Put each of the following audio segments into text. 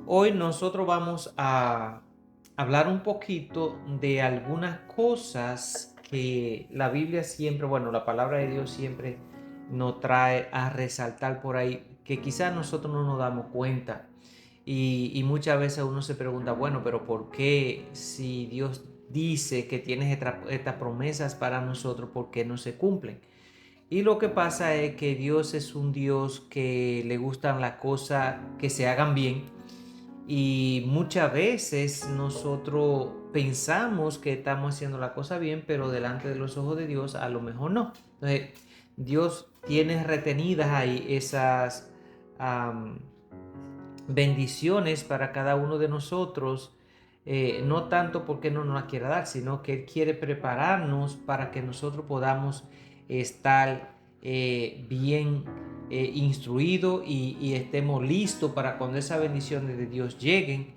Hoy nosotros vamos a hablar un poquito de algunas cosas que la Biblia siempre, bueno, la palabra de Dios siempre nos trae a resaltar por ahí, que quizás nosotros no nos damos cuenta. Y muchas veces uno se pregunta, bueno, pero ¿por qué si Dios dice que tiene estas promesas para nosotros, por qué no se cumplen? Y lo que pasa es que Dios es un Dios que le gustan las cosas que se hagan bien y muchas veces nosotros pensamos que estamos haciendo la cosa bien, pero delante de los ojos de Dios a lo mejor no. Entonces, Dios tiene retenidas ahí esas am, bendiciones para cada uno de nosotros, no tanto porque no nos las quiera dar, sino que Él quiere prepararnos para que nosotros podamos estar bien instruidos y estemos listos para cuando esas bendiciones de Dios lleguen,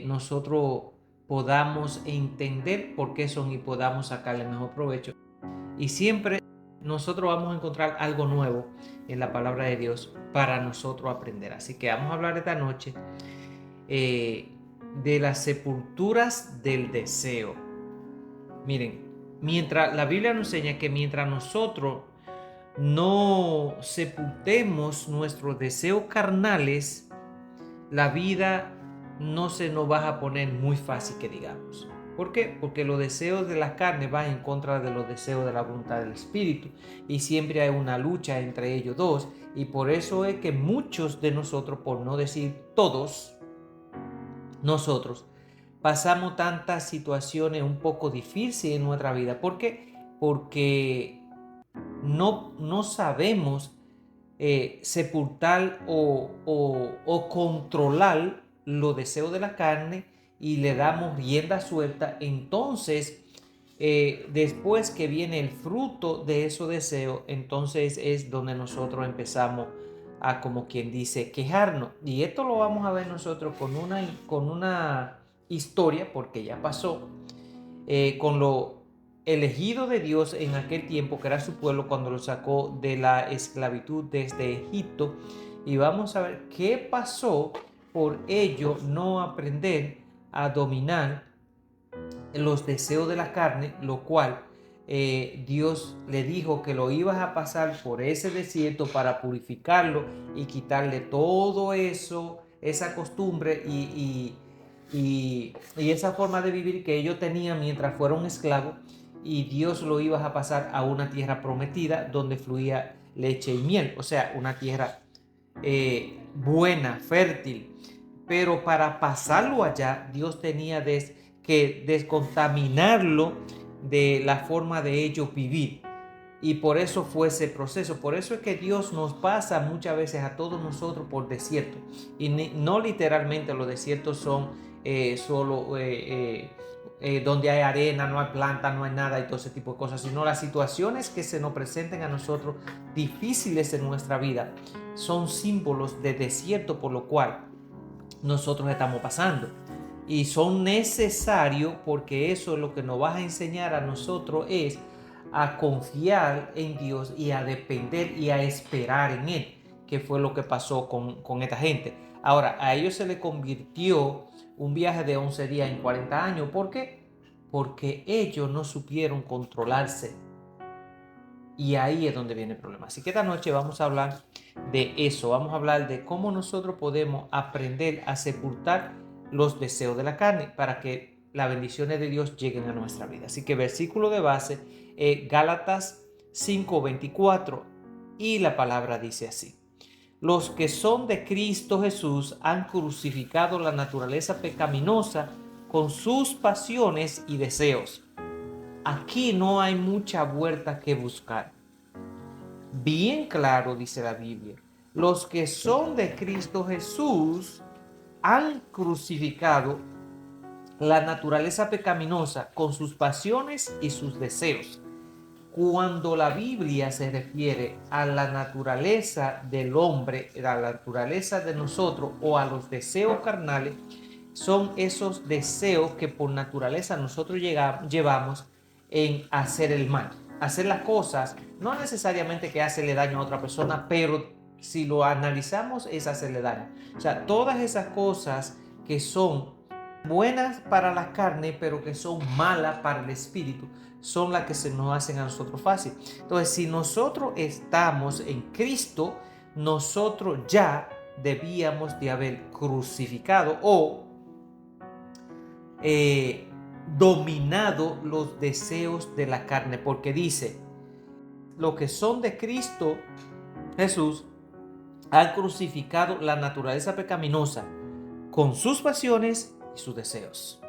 nosotros podamos entender por qué son y podamos sacarle mejor provecho. Y siempre nosotros vamos a encontrar algo nuevo en la palabra de Dios para nosotros aprender. Así que vamos a hablar esta noche eh, de las sepulturas del deseo. Miren, mientras la Biblia nos enseña que mientras nosotros no sepultemos nuestros deseos carnales, la vida no se nos va a poner muy fácil que digamos. ¿Por qué? Porque los deseos de la carne van en contra de los deseos de la voluntad del espíritu y siempre hay una lucha entre ellos dos, y por eso es que muchos de nosotros, por no decir todos nosotros, pasamos tantas situaciones un poco difíciles en nuestra vida. ¿Por qué? Porque no sabemos sepultar o controlar los deseos de la carne y le damos rienda suelta. Entonces, después que viene el fruto de esos deseos, entonces es donde nosotros empezamos a, como quien dice, quejarnos. Y esto lo vamos a ver nosotros con una historia, porque ya pasó, con lo elegido de Dios en aquel tiempo, que era su pueblo, cuando lo sacó de la esclavitud desde Egipto. Y vamos a ver qué pasó por ello no aprender a dominar los deseos de la carne, lo cual Dios le dijo que lo ibas a pasar por ese desierto para purificarlo y quitarle todo eso, esa costumbre y esa forma de vivir que ellos tenían mientras fueron esclavos, y Dios lo ibas a pasar a una tierra prometida donde fluía leche y miel, o sea, una tierra buena, fértil. Pero para pasarlo allá, Dios tenía que descontaminarlo de la forma de ellos vivir. Y por eso fue ese proceso. Por eso es que Dios nos pasa muchas veces a todos nosotros por desierto. Y no literalmente los desiertos son solo donde hay arena, no hay planta, no hay nada y todo ese tipo de cosas, sino las situaciones que se nos presenten a nosotros difíciles en nuestra vida son símbolos de desierto por lo cual nosotros estamos pasando. Y son necesarios porque eso es lo que nos va a enseñar a nosotros es a confiar en Dios y a depender y a esperar en Él, que fue lo que pasó con esta gente. Ahora, a ellos se le convirtió un viaje de 11 días en 40 años. ¿Por qué? Porque ellos no supieron controlarse. Y ahí es donde viene el problema. Así que esta noche vamos a hablar de eso. Vamos a hablar de cómo nosotros podemos aprender a sepultar los deseos de la carne para que las bendiciones de Dios lleguen a nuestra vida. Así que versículo de base, Gálatas 5:24, y la palabra dice así: los que son de Cristo Jesús han crucificado la naturaleza pecaminosa con sus pasiones y deseos. Aquí no hay mucha vuelta que buscar. Bien claro dice la Biblia: los que son de Cristo Jesús han crucificado la naturaleza pecaminosa con sus pasiones y sus deseos. Cuando la Biblia se refiere a la naturaleza del hombre, a la naturaleza de nosotros o a los deseos carnales, son esos deseos que por naturaleza nosotros llevamos en hacer el mal, hacer las cosas, no necesariamente que hacerle daño a otra persona, pero si lo analizamos, es hacerle daño. O sea, todas esas cosas que son buenas para la carne, pero que son malas para el espíritu, son las que se nos hacen a nosotros fácil. Entonces, si nosotros estamos en Cristo, nosotros ya debíamos de haber crucificado o dominado los deseos de la carne, porque dice, los que son de Cristo Jesús han crucificado la naturaleza pecaminosa con sus pasiones y sus deseos.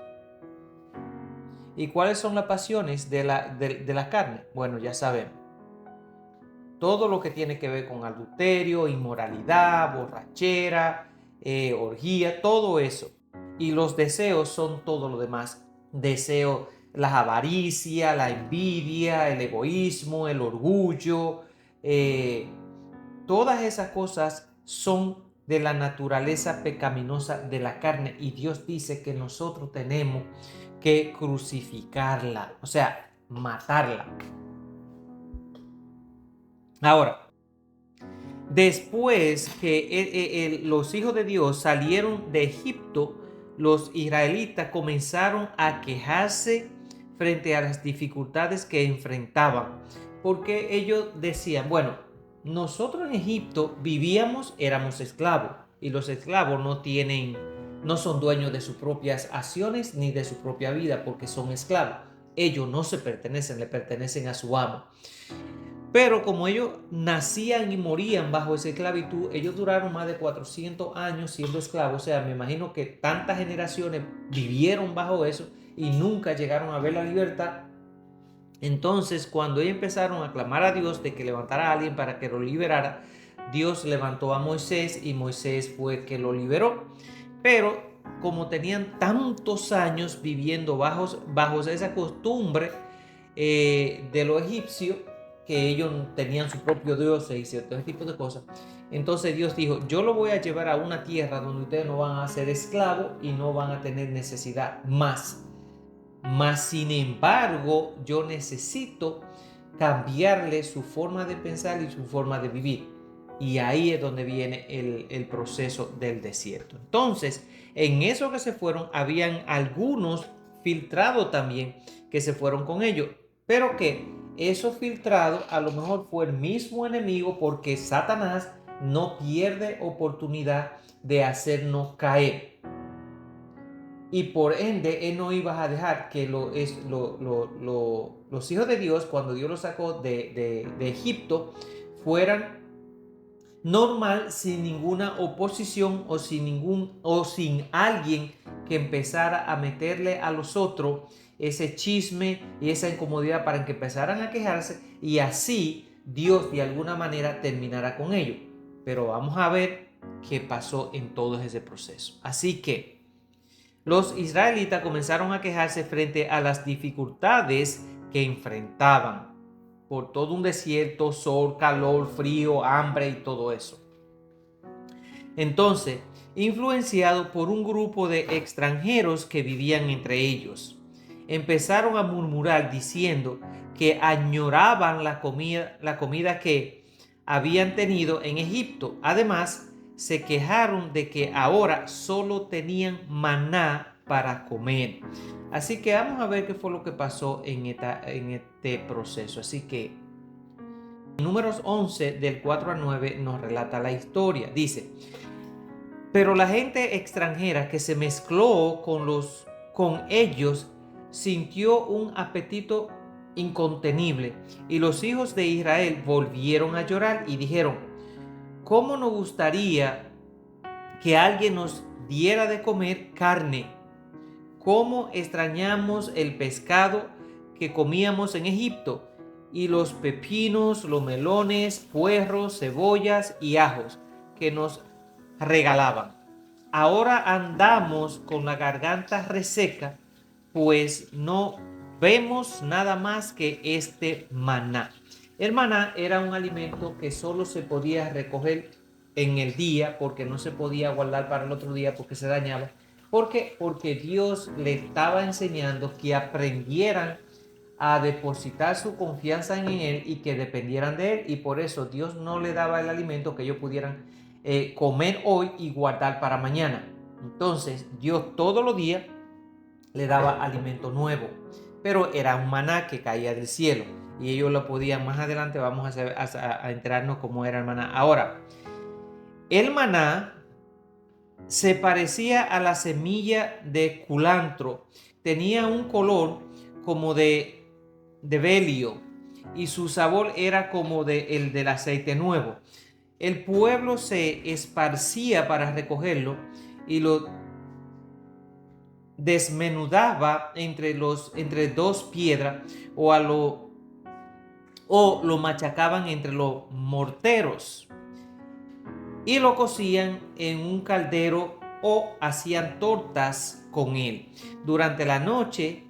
¿Y cuáles son las pasiones de la carne? Bueno, ya sabemos. Todo lo que tiene que ver con adulterio, inmoralidad, borrachera, orgía, todo eso. Y los deseos son todo lo demás. Deseo, la avaricia, la envidia, el egoísmo, el orgullo. Todas esas cosas son de la naturaleza pecaminosa de la carne. Y Dios dice que nosotros tenemos que crucificarla, o sea, matarla. Ahora, después que los hijos de Dios salieron de Egipto, los israelitas comenzaron a quejarse frente a las dificultades que enfrentaban, porque ellos decían, bueno, nosotros en Egipto vivíamos, éramos esclavos, y los esclavos no son dueños de sus propias acciones ni de su propia vida, porque son esclavos. Ellos no se pertenecen, le pertenecen a su amo. Pero como ellos nacían y morían bajo esa esclavitud, ellos duraron más de 400 años siendo esclavos. O sea, me imagino que tantas generaciones vivieron bajo eso y nunca llegaron a ver la libertad. Entonces, cuando ellos empezaron a clamar a Dios de que levantara a alguien para que lo liberara, Dios levantó a Moisés y Moisés fue el que lo liberó. Pero como tenían tantos años viviendo bajo esa costumbre de los egipcios, que ellos tenían su propio Dios y cierto tipo de cosas, entonces Dios dijo, yo lo voy a llevar a una tierra donde ustedes no van a ser esclavos y no van a tener necesidad más. Mas sin embargo, yo necesito cambiarle su forma de pensar y su forma de vivir. Y ahí es donde viene el proceso del desierto. Entonces, en eso que se fueron, habían algunos filtrados también que se fueron con ellos. Pero que esos filtrados a lo mejor fue el mismo enemigo, porque Satanás no pierde oportunidad de hacernos caer. Y por ende, él no iba a dejar que los hijos de Dios, cuando Dios los sacó de Egipto, fueran normal, sin ninguna oposición o sin alguien que empezara a meterle a los otros ese chisme y esa incomodidad para que empezaran a quejarse, y así Dios de alguna manera terminara con ellos. Pero vamos a ver qué pasó en todo ese proceso. Así que los israelitas comenzaron a quejarse frente a las dificultades que enfrentaban por todo un desierto, sol, calor, frío, hambre y todo eso. Entonces, influenciado por un grupo de extranjeros que vivían entre ellos, empezaron a murmurar diciendo que añoraban la comida que habían tenido en Egipto. Además, se quejaron de que ahora solo tenían maná para comer. Así que vamos a ver qué fue lo que pasó en este proceso. Así que en Números 11 del 4 al 9 nos relata la historia. Dice, pero la gente extranjera que se mezcló con ellos sintió un apetito incontenible, y los hijos de Israel volvieron a llorar y dijeron, ¿cómo nos gustaría que alguien nos diera de comer carne? ¿Cómo extrañamos el pescado que comíamos en Egipto, y los pepinos, los melones, puerros, cebollas y ajos que nos regalaban? Ahora andamos con la garganta reseca, pues no vemos nada más que este maná. El maná era un alimento que solo se podía recoger en el día, porque no se podía guardar para el otro día porque se dañaba. ¿Por qué? Porque Dios le estaba enseñando que aprendieran a depositar su confianza en él y que dependieran de él, y por eso Dios no le daba el alimento que ellos pudieran comer hoy y guardar para mañana. Entonces Dios todos los días le daba alimento nuevo, pero era un maná que caía del cielo y ellos lo podían. Más adelante vamos a enterarnos cómo era el maná. Ahora, el maná se parecía a la semilla de culantro, tenía un color como de belio y su sabor era como el del aceite nuevo. El pueblo se esparcía para recogerlo y lo desmenudaba entre dos piedras o lo machacaban entre los morteros y lo cocían en un caldero o hacían tortas con él. Durante la noche,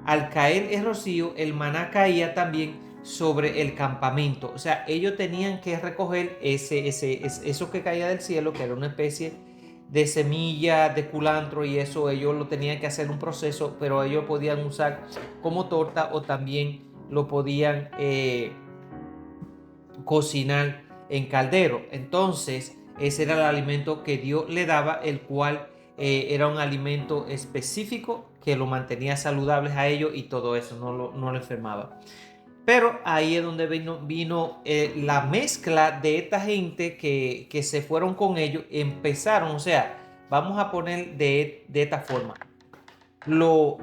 al caer el rocío, el maná caía también sobre el campamento. O sea, ellos tenían que recoger eso que caía del cielo, que era una especie de semilla de culantro, y eso ellos lo tenían que hacer un proceso, pero ellos podían usar como torta o también lo podían cocinar en caldero. Entonces ese era el alimento que Dios le daba, el cual era un alimento específico que lo mantenía saludables a ellos y todo eso, no lo enfermaba. Pero ahí es donde vino la mezcla de esta gente que se fueron con ellos, empezaron, o sea, vamos a poner de esta forma, lo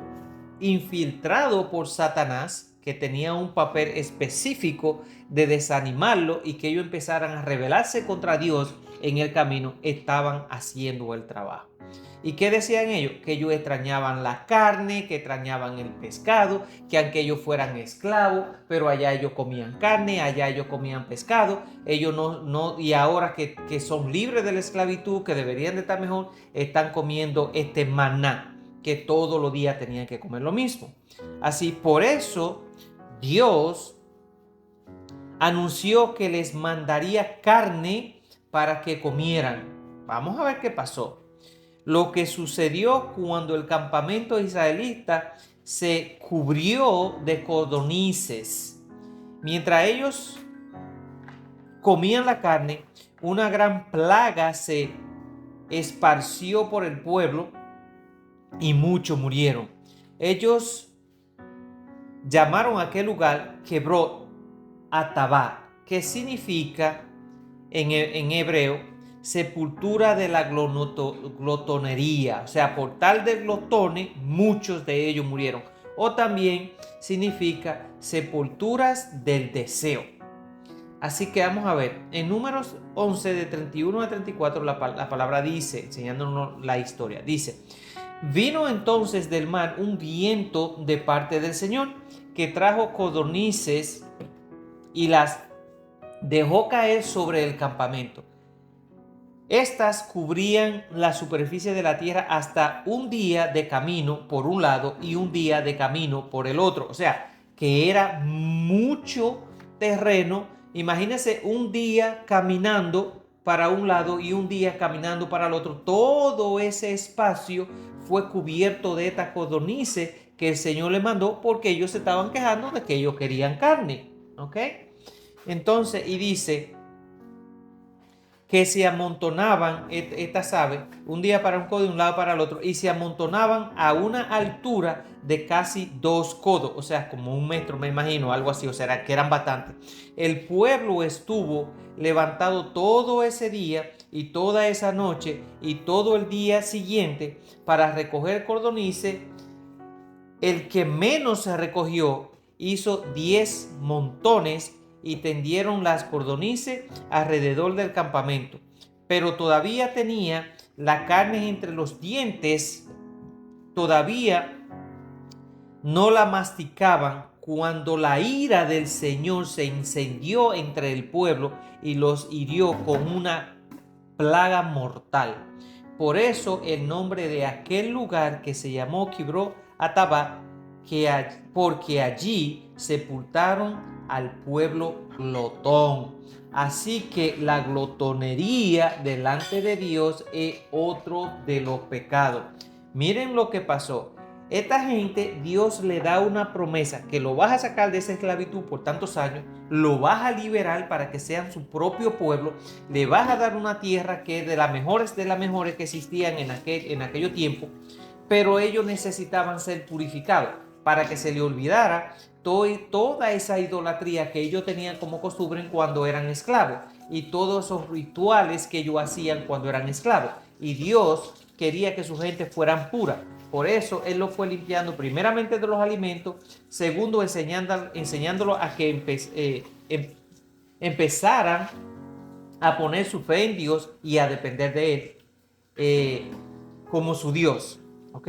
infiltrado por Satanás, que tenía un papel específico de desanimarlo y que ellos empezaran a rebelarse contra Dios en el camino, estaban haciendo el trabajo. ¿Y qué decían ellos? Que ellos extrañaban la carne, que extrañaban el pescado, que aunque ellos fueran esclavos, pero allá ellos comían carne, allá ellos comían pescado, ellos y ahora que son libres de la esclavitud, que deberían de estar mejor, están comiendo este maná, que todos los días tenían que comer lo mismo. Así, por eso Dios anunció que les mandaría carne para que comieran. Vamos a ver qué pasó. Lo que sucedió cuando el campamento israelita se cubrió de codornices. Mientras ellos comían la carne, una gran plaga se esparció por el pueblo y muchos murieron. Ellos llamaron a aquel lugar Kebrot Atabá, que significa en hebreo sepultura de la glotonería. O sea, por tal de glotones, muchos de ellos murieron. O también significa sepulturas del deseo. Así que vamos a ver, en Números 11 de 31 a 34 la palabra dice, enseñándonos la historia, dice: vino entonces del mar un viento de parte del Señor que trajo codornices y las dejó caer sobre el campamento. Estas cubrían la superficie de la tierra hasta un día de camino por un lado y un día de camino por el otro. O sea, que era mucho terreno. Imagínense un día caminando para un lado y un día caminando para el otro. Todo ese espacio fue cubierto de estas codornices que el Señor le mandó porque ellos se estaban quejando de que ellos querían carne. ¿Ok? Entonces, y dice que se amontonaban estas aves un día para un codo y un lado para el otro, y se amontonaban a una altura de casi 2 codos, o sea, como 1 metro, me imagino, algo así, o sea, que eran bastantes. El pueblo estuvo levantado todo ese día y toda esa noche y todo el día siguiente para recoger codornices. El que menos se recogió hizo 10 montones y tendieron las codornices alrededor del campamento, pero todavía tenía la carne entre los dientes, todavía no la masticaban cuando la ira del Señor se encendió entre el pueblo y los hirió con una plaga mortal. Por eso el nombre de aquel lugar que se llamó Kebrot Atabá, porque allí sepultaron al pueblo glotón. Así que la glotonería delante de Dios es otro de los pecados. Miren lo que pasó. esta gente, Dios le da una promesa que lo vas a sacar de esa esclavitud por tantos años, lo vas a liberar para que sean su propio pueblo, le vas a dar una tierra que es de las mejores que existían en aquello tiempo, pero ellos necesitaban ser purificados para que se le olvidara toda esa idolatría que ellos tenían como costumbre cuando eran esclavos y todos esos rituales que ellos hacían cuando eran esclavos. Y Dios quería que su gente fueran pura. Por eso Él lo fue limpiando primeramente de los alimentos, segundo enseñándolo a que empezaran a poner su fe en Dios y a depender de Él como su Dios. ¿Ok?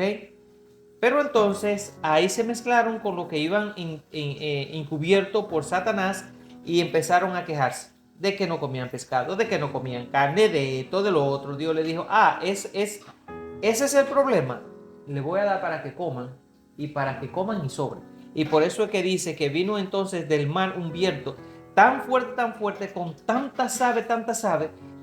Pero entonces ahí se mezclaron con lo que iban encubierto por Satanás y empezaron a quejarse de que no comían pescado, de que no comían carne, de esto, de lo otro. Dios le dijo, ese es el problema. Le voy a dar para que coman y sobre. Y por eso es que dice que vino entonces del mar un viento tan fuerte, con tantas aves,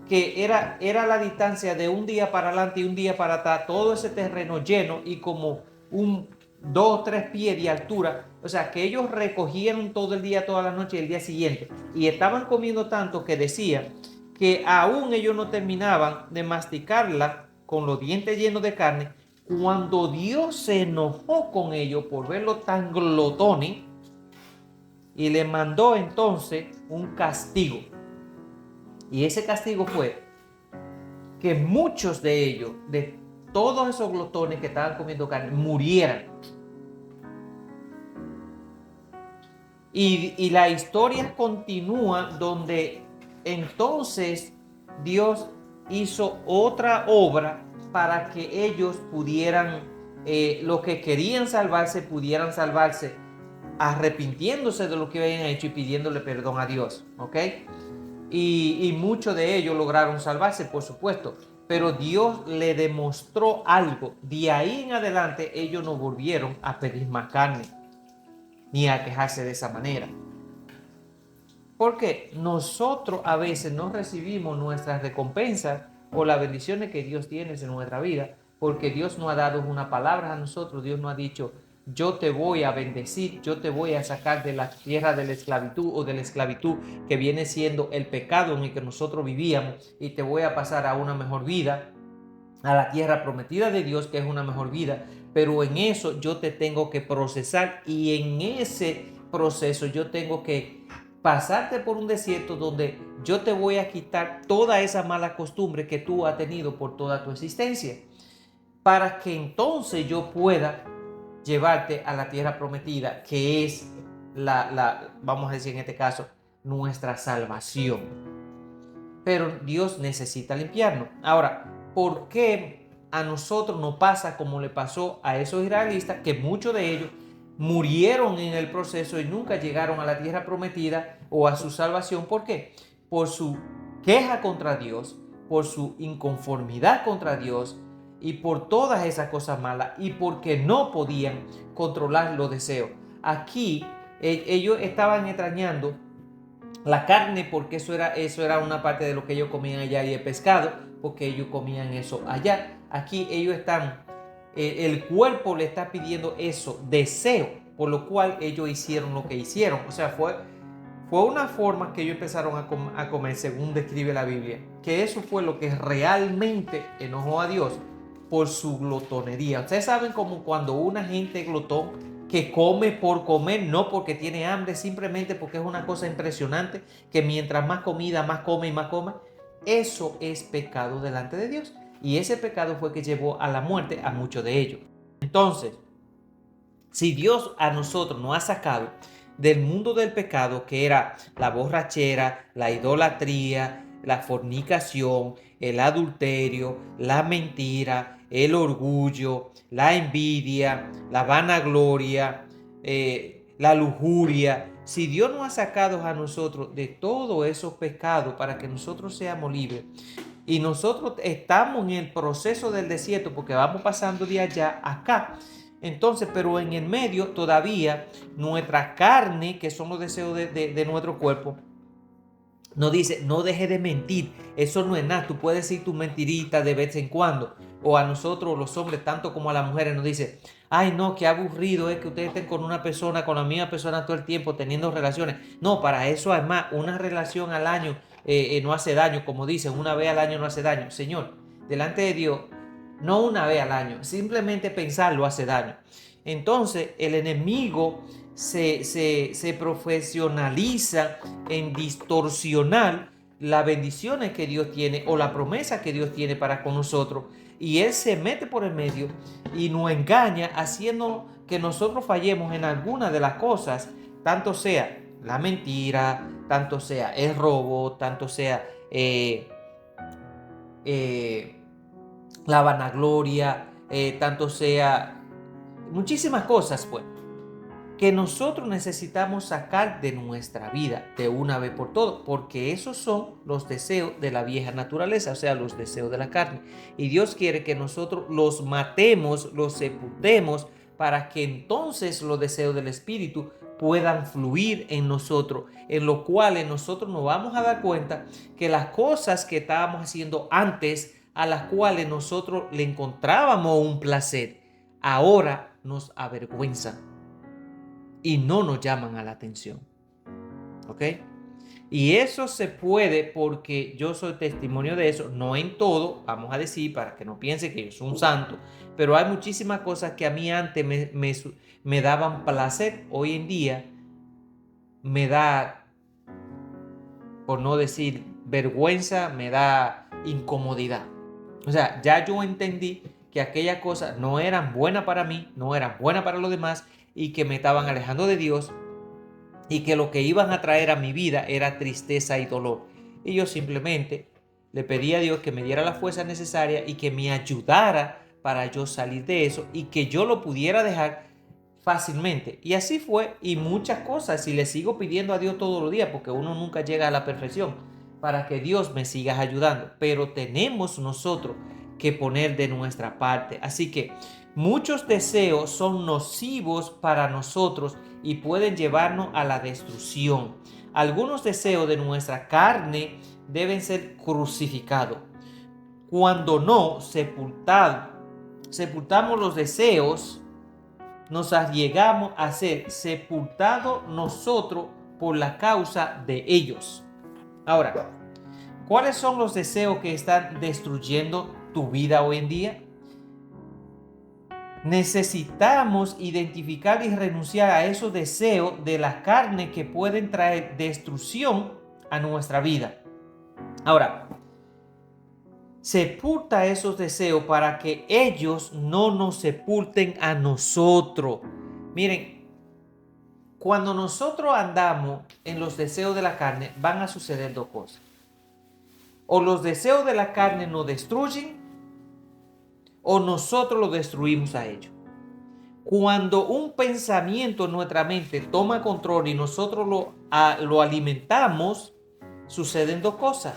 que era la distancia de un día para adelante y un día para atrás, todo ese terreno lleno y como 2 o 3 pies de altura. O sea, que ellos recogieron todo el día, toda la noche y el día siguiente. Y estaban comiendo tanto que decían que aún ellos no terminaban de masticarla con los dientes llenos de carne, cuando Dios se enojó con ellos por verlo tan glotones y le mandó entonces un castigo. Y ese castigo fue que muchos de ellos, de todos esos glotones que estaban comiendo carne, murieran. Y la historia continúa donde entonces Dios hizo otra obra para que ellos pudieran, los que querían salvarse, pudieran salvarse, arrepintiéndose de lo que habían hecho y pidiéndole perdón a Dios. ¿Ok? Y muchos de ellos lograron salvarse, por supuesto. Pero Dios le demostró algo. De ahí en adelante ellos no volvieron a pedir más carne, ni a quejarse de esa manera. Porque nosotros a veces no recibimos nuestras recompensas o las bendiciones que Dios tiene en nuestra vida, porque Dios no ha dado una palabra a nosotros. Dios no ha dicho, yo te voy a bendecir, yo te voy a sacar de la tierra de la esclavitud o de la esclavitud que viene siendo el pecado en el que nosotros vivíamos, y te voy a pasar a una mejor vida, a la tierra prometida de Dios, que es una mejor vida. Pero en eso yo te tengo que procesar, y en ese proceso yo tengo que pasarte por un desierto donde yo te voy a quitar toda esa mala costumbre que tú has tenido por toda tu existencia, para que entonces yo pueda llevarte a la tierra prometida, que es vamos a decir en este caso, nuestra salvación. Pero Dios necesita limpiarnos. Ahora, ¿por qué a nosotros nos pasa como le pasó a esos israelitas, que muchos de ellos murieron en el proceso y nunca llegaron a la tierra prometida o a su salvación? ¿Por qué? Por su queja contra Dios, por su inconformidad contra Dios y por todas esas cosas malas, y porque no podían controlar los deseos. Aquí ellos estaban extrañando la carne, porque eso era una parte de lo que ellos comían allá, y el pescado porque ellos comían eso allá. Aquí ellos están, el cuerpo le está pidiendo eso, deseo, por lo cual ellos hicieron lo que hicieron. O sea, fue una forma que ellos empezaron a comer, según describe la Biblia, que eso fue lo que realmente enojó a Dios por su glotonería. Ustedes saben como cuando una gente glotón que come por comer, no porque tiene hambre, simplemente porque es una cosa impresionante, que mientras más comida, más come y más come. Eso es pecado delante de Dios, y ese pecado fue que llevó a la muerte a muchos de ellos. Entonces, si Dios a nosotros nos ha sacado del mundo del pecado, que era la borrachera, la idolatría, la fornicación, el adulterio, la mentira, el orgullo, la envidia, la vanagloria, la lujuria. Si Dios nos ha sacado a nosotros de todos esos pecados para que nosotros seamos libres, y nosotros estamos en el proceso del desierto porque vamos pasando de allá a acá, entonces, pero en el medio todavía nuestra carne, que son los deseos de nuestro cuerpo, No dice, no deje de mentir. Eso no es nada. Tú puedes decir tu mentirita de vez en cuando. O a nosotros los hombres, tanto como a las mujeres, nos dice, ay no, qué aburrido es que ustedes estén con una persona, con la misma persona todo el tiempo, teniendo relaciones. No, para eso además, una relación al año no hace daño. Como dicen, una vez al año no hace daño. Señor, delante de Dios, no una vez al año. Simplemente pensarlo hace daño. Entonces, el enemigo se profesionaliza en distorsionar las bendiciones que Dios tiene o la promesa que Dios tiene para con nosotros. Y Él se mete por el medio y nos engaña haciendo que nosotros fallemos en alguna de las cosas, tanto sea la mentira, tanto sea el robo, tanto sea la vanagloria, tanto sea muchísimas cosas, pues, que nosotros necesitamos sacar de nuestra vida de una vez por todas, porque esos son los deseos de la vieja naturaleza, o sea, los deseos de la carne. Y Dios quiere que nosotros los matemos, los sepultemos, para que entonces los deseos del Espíritu puedan fluir en nosotros, en lo cual nosotros nos vamos a dar cuenta que las cosas que estábamos haciendo antes, a las cuales nosotros le encontrábamos un placer, ahora nos avergüenzan y no nos llaman a la atención. ¿Ok? Y eso se puede porque yo soy testimonio de eso, no en todo, vamos a decir, para que no piense que yo soy un santo, pero hay muchísimas cosas que a mí antes me daban placer, hoy en día me da, por no decir vergüenza, me da incomodidad. O sea, ya yo entendí que aquellas cosas no eran buenas para mí, no eran buenas para los demás y que me estaban alejando de Dios y que lo que iban a traer a mi vida era tristeza y dolor. Y yo simplemente le pedí a Dios que me diera la fuerza necesaria y que me ayudara para yo salir de eso y que yo lo pudiera dejar fácilmente. Y así fue, y muchas cosas, y le sigo pidiendo a Dios todos los días, porque uno nunca llega a la perfección, para que Dios me siga ayudando. Pero tenemos nosotros que poner de nuestra parte. Así que muchos deseos son nocivos para nosotros y pueden llevarnos a la destrucción. Algunos deseos de nuestra carne deben ser crucificados. Cuando no sepultamos los deseos, nos arriesgamos a ser sepultados nosotros por la causa de ellos. Ahora, ¿cuáles son los deseos que están destruyendo tu vida hoy en día? Necesitamos identificar y renunciar a esos deseos de la carne que pueden traer destrucción a nuestra vida. Ahora, sepulta esos deseos para que ellos no nos sepulten a nosotros. Miren, cuando nosotros andamos en los deseos de la carne, van a suceder dos cosas. O los deseos de la carne nos destruyen, o nosotros lo destruimos a ellos. Cuando un pensamiento en nuestra mente toma control y nosotros lo alimentamos, suceden dos cosas.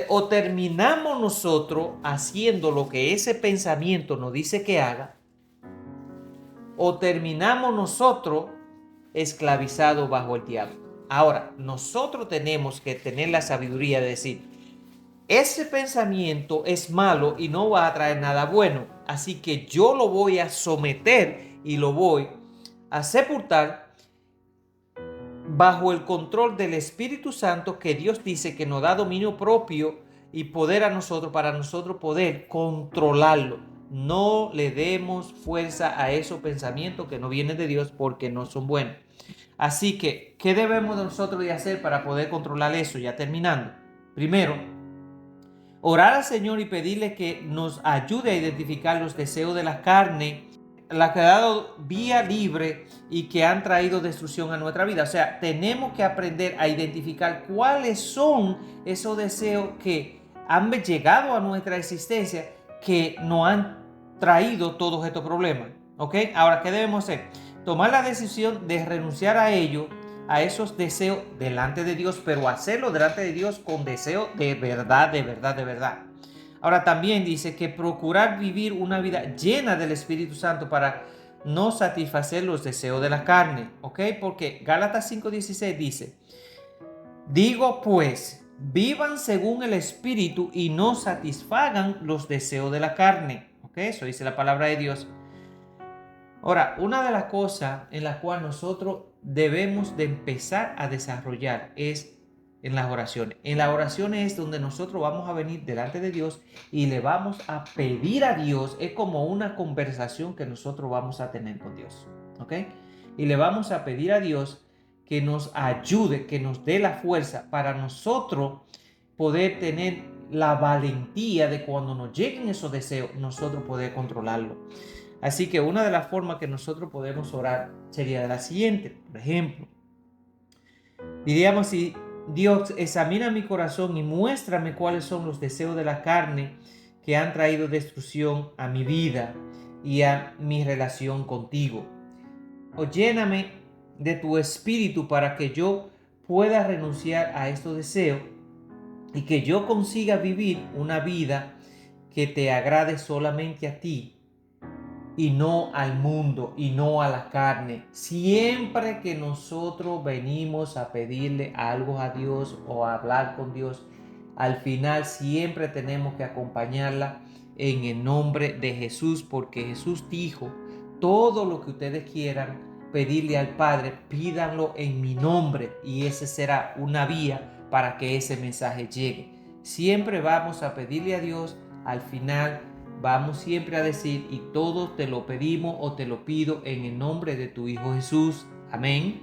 O terminamos nosotros haciendo lo que ese pensamiento nos dice que haga, o terminamos nosotros esclavizados bajo el diablo. Ahora, nosotros tenemos que tener la sabiduría de decir, ese pensamiento es malo y no va a traer nada bueno, así que yo lo voy a someter y lo voy a sepultar bajo el control del Espíritu Santo, que Dios dice que nos da dominio propio y poder a nosotros para nosotros poder controlarlo. No le demos fuerza a esos pensamientos que no vienen de Dios porque no son buenos. Así que, ¿qué debemos nosotros de hacer para poder controlar eso? Ya terminando. Primero, orar al Señor y pedirle que nos ayude a identificar los deseos de la carne, la que ha dado vía libre y que han traído destrucción a nuestra vida. O sea, tenemos que aprender a identificar cuáles son esos deseos que han llegado a nuestra existencia, que nos han traído todos estos problemas. ¿Ok? Ahora, ¿qué debemos hacer? Tomar la decisión de renunciar a ellos, a esos deseos delante de Dios, pero hacerlo delante de Dios con deseo de verdad, de verdad, de verdad. Ahora también dice que procurar vivir una vida llena del Espíritu Santo para no satisfacer los deseos de la carne, ¿ok? Porque Gálatas 5:16 dice, Digo pues, vivan según el Espíritu y no satisfagan los deseos de la carne. ¿Ok? Eso dice la palabra de Dios. Ahora, una de las cosas en las cuales nosotros debemos de empezar a desarrollar es en las oraciones. En las oraciones es donde nosotros vamos a venir delante de Dios y le vamos a pedir a Dios. Es como una conversación que nosotros vamos a tener con Dios. ¿Ok? Y le vamos a pedir a Dios que nos ayude, que nos dé la fuerza para nosotros poder tener la valentía de cuando nos lleguen esos deseos, nosotros poder controlarlo. Así que una de las formas que nosotros podemos orar sería la siguiente. Por ejemplo, diríamos así: Dios, examina mi corazón y muéstrame cuáles son los deseos de la carne que han traído destrucción a mi vida y a mi relación contigo. O lléname de tu espíritu para que yo pueda renunciar a estos deseos y que yo consiga vivir una vida que te agrade solamente a ti y no al mundo y no a la carne. Siempre que nosotros venimos a pedirle algo a Dios o a hablar con Dios, al final siempre tenemos que acompañarla en el nombre de Jesús, porque Jesús dijo: todo lo que ustedes quieran pedirle al Padre, pídanlo en mi nombre, y ese será una vía para que ese mensaje llegue. Siempre vamos a pedirle a Dios, al final vamos siempre a decir: y todo te lo pedimos o te lo pido en el nombre de tu Hijo Jesús. Amén.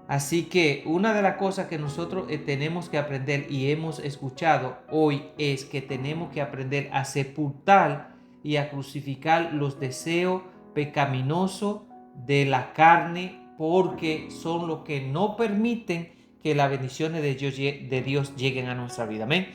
Así que una de las cosas que nosotros tenemos que aprender y hemos escuchado hoy es que tenemos que aprender a sepultar y a crucificar los deseos pecaminosos de la carne, porque son los que no permiten que las bendiciones de Dios lleguen a nuestra vida. Amén.